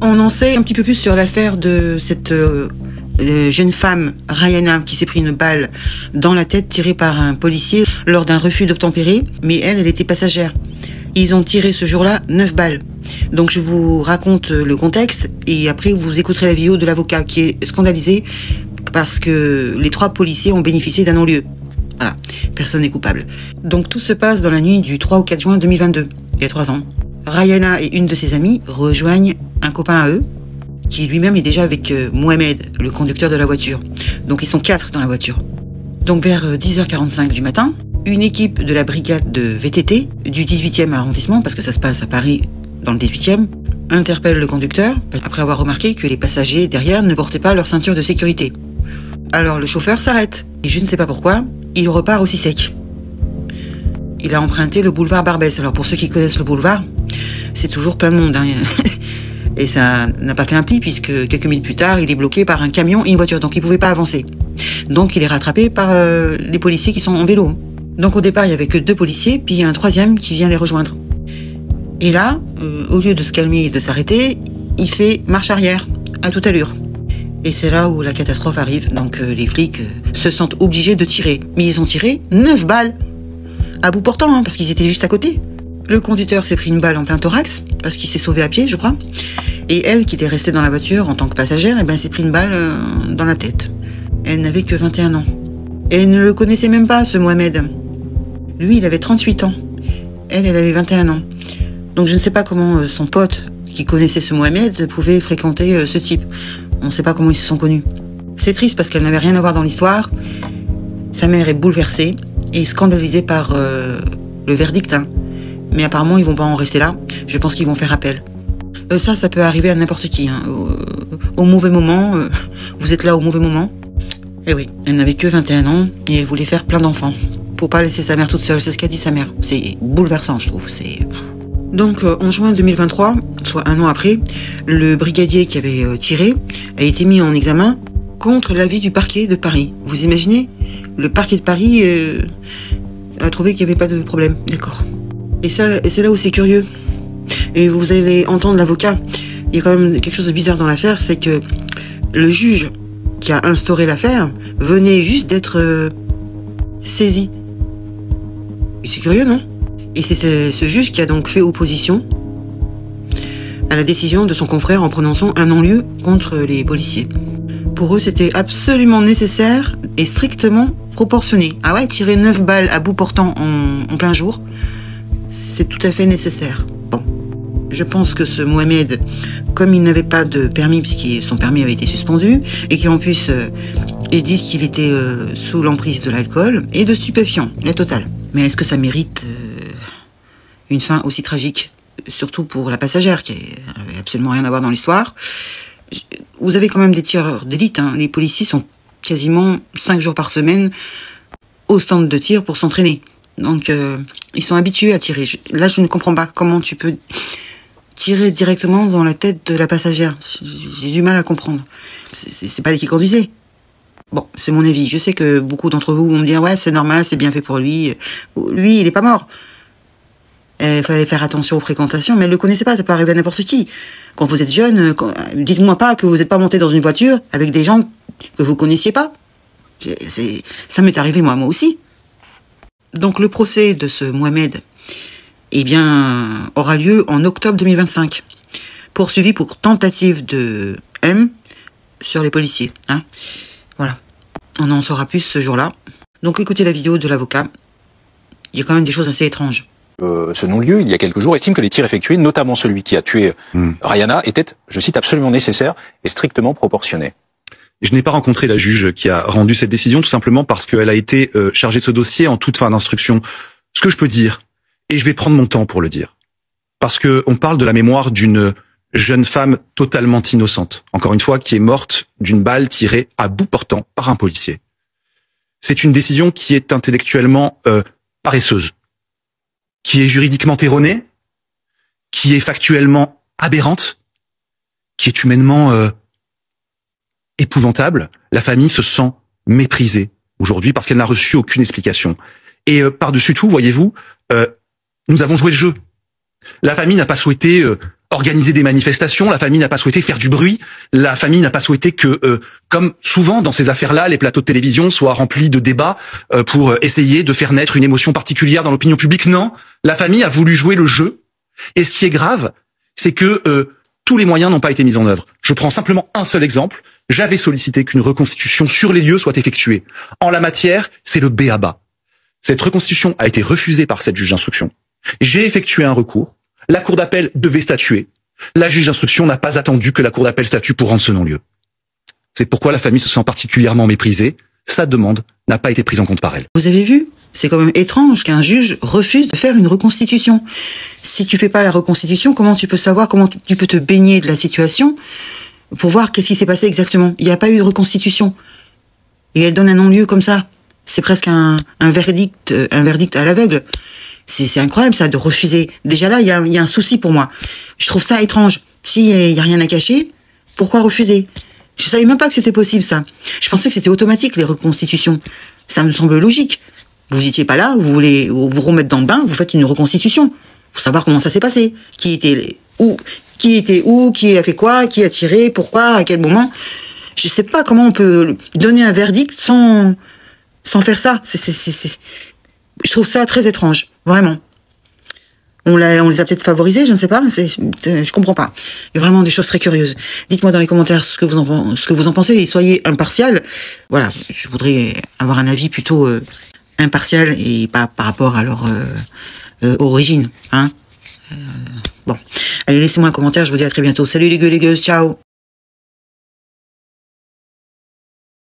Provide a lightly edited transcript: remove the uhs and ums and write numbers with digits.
On en sait un petit peu plus sur l'affaire de cette jeune femme, Rayana, qui s'est pris une balle dans la tête tirée par un policier lors d'un refus d'obtempérer, mais elle était passagère. Ils ont tiré ce jour-là 9 balles. Donc je vous raconte le contexte et après vous écouterez la vidéo de l'avocat qui est scandalisé parce que les 3 policiers ont bénéficié d'un non-lieu. Voilà, personne n'est coupable. Donc tout se passe dans la nuit du 3 au 4 juin 2022, il y a 3 ans. Rayana et une de ses amies rejoignent un copain à eux, qui lui-même est déjà avec Mohamed, le conducteur de la voiture. Donc ils sont 4 dans la voiture. Donc vers 10h45 du matin, une équipe de la brigade de VTT du 18e arrondissement, parce que ça se passe à Paris dans le 18e, interpelle le conducteur après avoir remarqué que les passagers derrière ne portaient pas leur ceinture de sécurité. Alors le chauffeur s'arrête, et je ne sais pas pourquoi, il repart aussi sec. Il a emprunté le boulevard Barbès. Alors pour ceux qui connaissent le boulevard, c'est toujours plein de monde, hein. Et ça n'a pas fait un pli puisque quelques minutes plus tard, il est bloqué par un camion et une voiture, donc il ne pouvait pas avancer. Donc il est rattrapé par les policiers qui sont en vélo. Donc au départ, il n'y avait que 2 policiers, puis il y a un 3e qui vient les rejoindre. Et là, au lieu de se calmer et de s'arrêter, il fait marche arrière, à toute allure. Et c'est là où la catastrophe arrive, donc les flics se sentent obligés de tirer. Mais ils ont tiré 9 balles, à bout portant, hein, parce qu'ils étaient juste à côté. Le conducteur s'est pris une balle en plein thorax, parce qu'il s'est sauvé à pied, je crois. Et elle, qui était restée dans la voiture en tant que passagère, s'est pris une balle dans la tête. Elle n'avait que 21 ans. Et elle ne le connaissait même pas, ce Mohamed. Lui, il avait 38 ans. Elle avait 21 ans. Donc je ne sais pas comment son pote, qui connaissait ce Mohamed, pouvait fréquenter ce type. On ne sait pas comment ils se sont connus. C'est triste parce qu'elle n'avait rien à voir dans l'histoire. Sa mère est bouleversée et scandalisée par le verdict, hein. Mais apparemment, ils vont pas en rester là. Je pense qu'ils vont faire appel. Ça peut arriver à n'importe qui, hein. Au mauvais moment, vous êtes là au mauvais moment. Eh oui, elle n'avait que 21 ans et elle voulait faire plein d'enfants. Pour pas laisser sa mère toute seule, c'est ce qu'a dit sa mère. C'est bouleversant, je trouve. Donc, en juin 2023, soit un an après, le brigadier qui avait tiré a été mis en examen contre l'avis du parquet de Paris. Vous imaginez? Le parquet de Paris a trouvé qu'il n'y avait pas de problème. D'accord. Et c'est là où c'est curieux. Et vous allez entendre l'avocat. Il y a quand même quelque chose de bizarre dans l'affaire, c'est que le juge qui a instauré l'affaire venait juste d'être saisi. Et c'est curieux, non? Et c'est ce juge qui a donc fait opposition à la décision de son confrère en prononçant un non-lieu contre les policiers. Pour eux, c'était absolument nécessaire et strictement proportionné. Ah ouais, tirer 9 balles à bout portant en plein jour, c'est tout à fait nécessaire. Bon, je pense que ce Mohamed, comme il n'avait pas de permis, puisque son permis avait été suspendu, et qu'en plus, ils disent qu'il était sous l'emprise de l'alcool et de stupéfiants, la totale. Mais est-ce que ça mérite une fin aussi tragique? Surtout pour la passagère, qui n'avait absolument rien à voir dans l'histoire. Vous avez quand même des tireurs d'élite, hein. Les policiers sont quasiment 5 jours par semaine au stand de tir pour s'entraîner. Donc, ils sont habitués à tirer. Là, je ne comprends pas comment tu peux tirer directement dans la tête de la passagère. J'ai du mal à comprendre. C'est pas lui qui conduisait. Bon, c'est mon avis. Je sais que beaucoup d'entre vous vont me dire « Ouais, c'est normal, c'est bien fait pour lui. » Lui, il est pas mort. Il fallait faire attention aux fréquentations, mais elle ne le connaissait pas, ça peut arriver à n'importe qui. Quand vous êtes jeune, dites-moi pas que vous n'êtes pas monté dans une voiture avec des gens que vous connaissiez pas. Ça m'est arrivé moi aussi. Donc le procès de ce Mohamed, aura lieu en octobre 2025. Poursuivi pour tentative de M sur les policiers. Hein. Voilà. On en saura plus ce jour-là. Donc écoutez la vidéo de l'avocat. Il y a quand même des choses assez étranges. Ce non-lieu, il y a quelques jours, estime que les tirs effectués, notamment celui qui a tué Rayana, étaient, je cite, absolument nécessaires et strictement proportionnés. Je n'ai pas rencontré la juge qui a rendu cette décision, tout simplement parce qu'elle a été chargée de ce dossier en toute fin d'instruction. Ce que je peux dire, et je vais prendre mon temps pour le dire, parce que on parle de la mémoire d'une jeune femme totalement innocente, encore une fois, qui est morte d'une balle tirée à bout portant par un policier. C'est une décision qui est intellectuellement paresseuse, qui est juridiquement erronée, qui est factuellement aberrante, qui est humainement épouvantable. La famille se sent méprisée aujourd'hui parce qu'elle n'a reçu aucune explication. Et par-dessus tout, voyez-vous, nous avons joué le jeu. La famille n'a pas souhaité organiser des manifestations, la famille n'a pas souhaité faire du bruit, la famille n'a pas souhaité que, comme souvent dans ces affaires-là, les plateaux de télévision soient remplis de débats pour essayer de faire naître une émotion particulière dans l'opinion publique. Non, la famille a voulu jouer le jeu. Et ce qui est grave, c'est que tous les moyens n'ont pas été mis en œuvre. Je prends simplement un seul exemple. J'avais sollicité qu'une reconstitution sur les lieux soit effectuée. En la matière, c'est le b.a.-ba. Cette reconstitution a été refusée par cette juge d'instruction. J'ai effectué un recours. La cour d'appel devait statuer. La juge d'instruction n'a pas attendu que la cour d'appel statue pour rendre ce non-lieu. C'est pourquoi la famille se sent particulièrement méprisée. Sa demande n'a pas été prise en compte par elle. Vous avez vu? C'est quand même étrange qu'un juge refuse de faire une reconstitution. Si tu fais pas la reconstitution, comment tu peux savoir, comment tu peux te baigner de la situation pour voir qu'est-ce qui s'est passé exactement? Il n'y a pas eu de reconstitution. Et elle donne un non-lieu comme ça. C'est presque un verdict à l'aveugle. C'est incroyable ça, de refuser. Déjà là, il y a un souci pour moi. Je trouve ça étrange. S'il y a rien à cacher, pourquoi refuser? Je savais même pas que c'était possible ça. Je pensais que c'était automatique les reconstitutions. Ça me semble logique. Vous étiez pas là, vous voulez vous remettre dans le bain, vous faites une reconstitution. Faut savoir comment ça s'est passé. Qui était où, qui a fait quoi, qui a tiré, pourquoi, à quel moment. Je sais pas comment on peut donner un verdict sans faire ça. Je trouve ça très étrange, vraiment. On les a peut-être favorisés, je ne sais pas, je comprends pas. Il y a vraiment des choses très curieuses. Dites-moi dans les commentaires ce que vous en pensez et soyez impartial. Voilà, je voudrais avoir un avis plutôt impartial et pas par rapport à leur origine. Hein. Bon, allez, laissez-moi un commentaire, je vous dis à très bientôt. Salut les gueux, ciao.